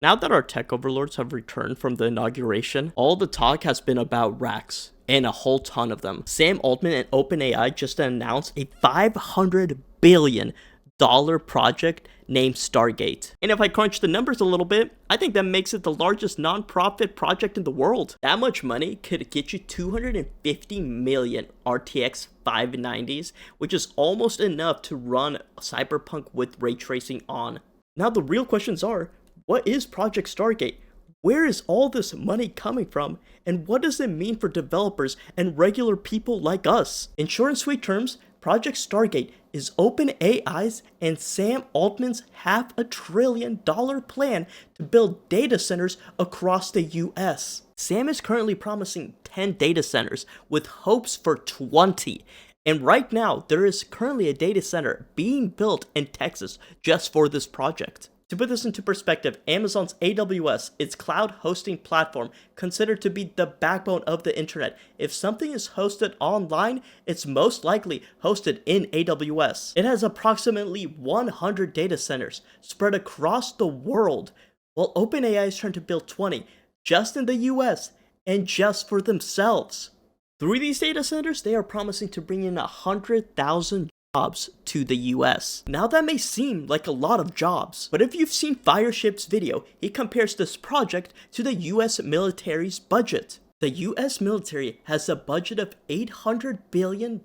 Now that our tech overlords have returned from the inauguration, all the talk has been about racks, and a whole ton of them. Sam Altman and OpenAI just announced a $500 billion project named Stargate. And if I crunch the numbers a little bit, I think that makes it the largest nonprofit project in the world. That much money could get you 250 million RTX 590s, which is almost enough to run Cyberpunk with ray tracing on. Now the real questions are, what is Project Stargate? Where is all this money coming from? And what does it mean for developers and regular people like us? In short and sweet terms, Project Stargate is OpenAI's and Sam Altman's $500 billion plan to build data centers across the US. Sam is currently promising 10 data centers with hopes for 20. And right now, there is currently a data center being built in Texas just for this project. To put this into perspective, Amazon's AWS, its cloud hosting platform, considered to be the backbone of the internet. If something is hosted online, it's most likely hosted in AWS. It has approximately 100 data centers spread across the world, while OpenAI is trying to build 20 just in the US and just for themselves. Through these data centers, they are promising to bring in 100,000 jobs to the US. Now that may seem like a lot of jobs, but if you've seen Fireship's video, he compares this project to the US military's budget. The US military has a budget of $800 billion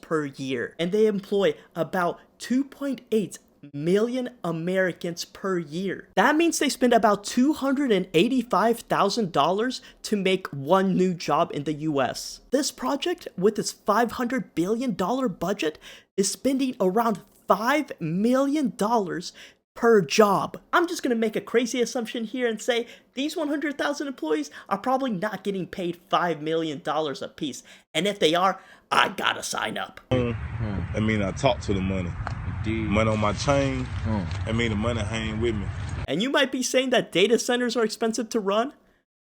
per year, and they employ about 2.8 million Americans per year. That means they spend about $285,000 to make one new job in the US. This project, with its $500 billion budget, is spending around $5 million per job. I'm just gonna make a crazy assumption here and say these 100,000 employees are probably not getting paid $5 million a piece. And if they are, I gotta sign up. I mean, I talk to the money. Money on my chain, I mean the money hang with me. And you might be saying that data centers are expensive to run.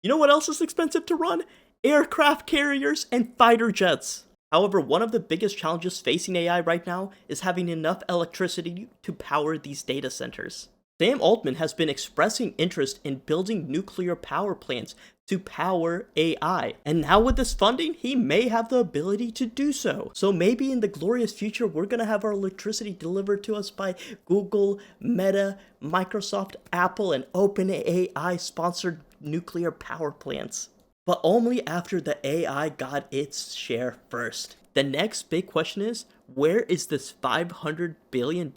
You know what else is expensive to run? Aircraft carriers and fighter jets. However, one of the biggest challenges facing AI right now is having enough electricity to power these data centers. Sam Altman has been expressing interest in building nuclear power plants to power AI, and now with this funding, he may have the ability to do so. So maybe in the glorious future, we're gonna have our electricity delivered to us by Google, Meta, Microsoft, Apple, and OpenAI sponsored nuclear power plants. But only after the AI got its share first. The next big question is, where is this $500 billion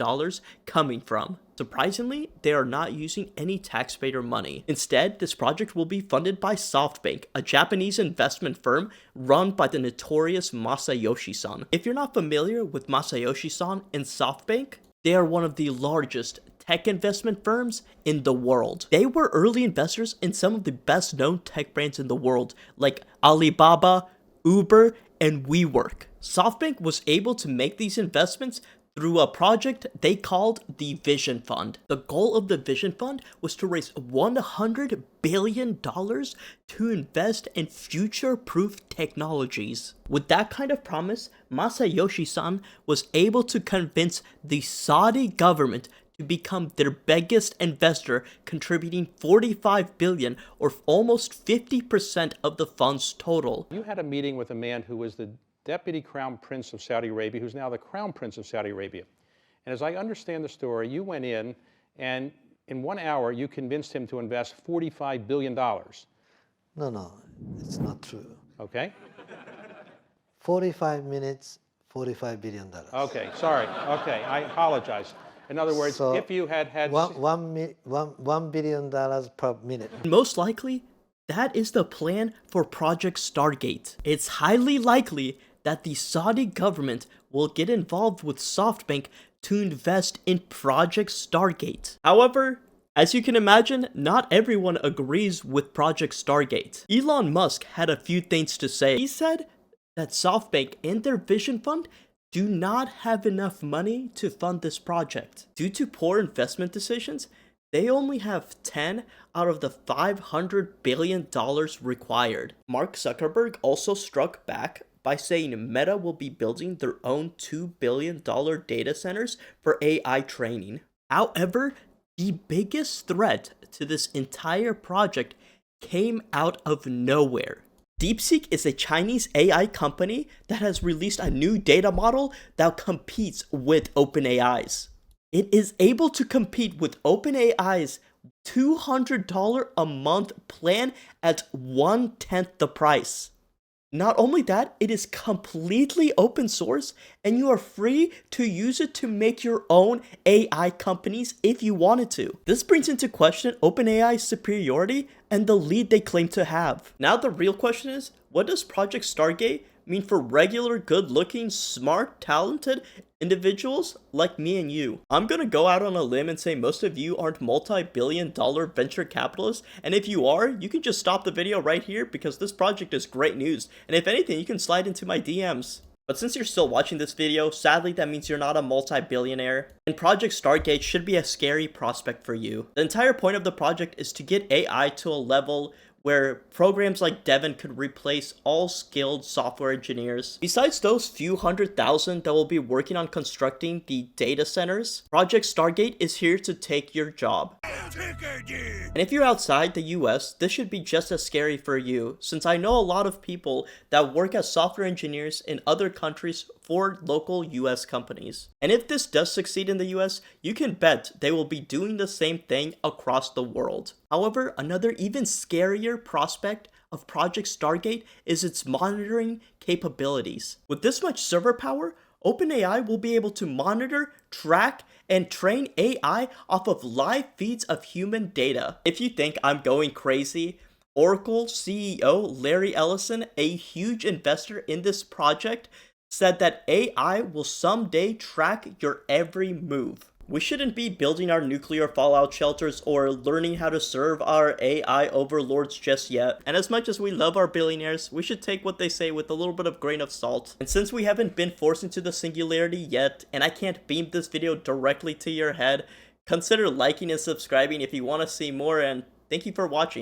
coming from? Surprisingly, they are not using any taxpayer money. Instead, this project will be funded by SoftBank, a Japanese investment firm run by the notorious Masayoshi-san. If you're not familiar with Masayoshi-san and SoftBank, they are one of the largest tech investment firms in the world. They were early investors in some of the best known tech brands in the world, like Alibaba, Uber, and WeWork. SoftBank was able to make these investments through a project they called the Vision Fund. The goal of the Vision Fund was to raise $100 billion to invest in future-proof technologies. With that kind of promise, Masayoshi-san was able to convince the Saudi government to become their biggest investor, contributing $45 billion, or almost 50% of the fund's total. You had a meeting with a man who was the Deputy Crown Prince of Saudi Arabia, who's now the Crown Prince of Saudi Arabia. And as I understand the story, you went in and in 1 hour you convinced him to invest $45 billion. No, it's not true. Okay? 45 minutes, $45 billion. Okay, sorry. Okay, I apologize. In other words, So if you had had... $1 billion per minute. Most likely, that is the plan for Project Stargate. It's highly likely that the Saudi government will get involved with SoftBank to invest in Project Stargate. However, as you can imagine, not everyone agrees with Project Stargate. Elon Musk had a few things to say. He said that SoftBank and their Vision Fund do not have enough money to fund this project. Due to poor investment decisions, they only have 10 out of the $500 billion required. Mark Zuckerberg also struck back by saying Meta will be building their own $2 billion data centers for AI training. However, The biggest threat to this entire project came out of nowhere. DeepSeek is a Chinese AI company that has released a new data model that competes with OpenAI's. It is able to compete with OpenAI's $200 a month plan at 1/10 the price. Not only that, it is completely open source and you are free to use it to make your own AI companies if you wanted to. This brings into question OpenAI's superiority and the lead they claim to have. Now the real question is, what does Project Stargate mean for regular, good-looking, smart, talented individuals like me and you? I'm gonna go out on a limb and say most of you aren't multi-billion-dollar venture capitalists, and if you are, you can just stop the video right here because this project is great news, and if anything, you can slide into my DMs. But since you're still watching this video, sadly that means you're not a multi-billionaire, and Project Stargate should be a scary prospect for you. The entire point of the project is to get AI to a level where programs like Devon could replace all skilled software engineers. Besides those few 100,000 that will be working on constructing the data centers, Project Stargate is here to take your job. And if you're outside the US, this should be just as scary for you, since I know a lot of people that work as software engineers in other countries for local US companies. And if this does succeed in the US, you can bet they will be doing the same thing across the world. However, another even scarier prospect of Project Stargate is its monitoring capabilities. With this much server power, OpenAI will be able to monitor, track, and train AI off of live feeds of human data. If you think I'm going crazy, Oracle CEO Larry Ellison, a huge investor in this project, said that AI will someday track your every move. We shouldn't be building our nuclear fallout shelters or learning how to serve our AI overlords just yet. And as much as we love our billionaires, we should take what they say with a little bit of grain of salt. And since we haven't been forced into the singularity yet, and I can't beam this video directly to your head, consider liking and subscribing if you want to see more, and thank you for watching.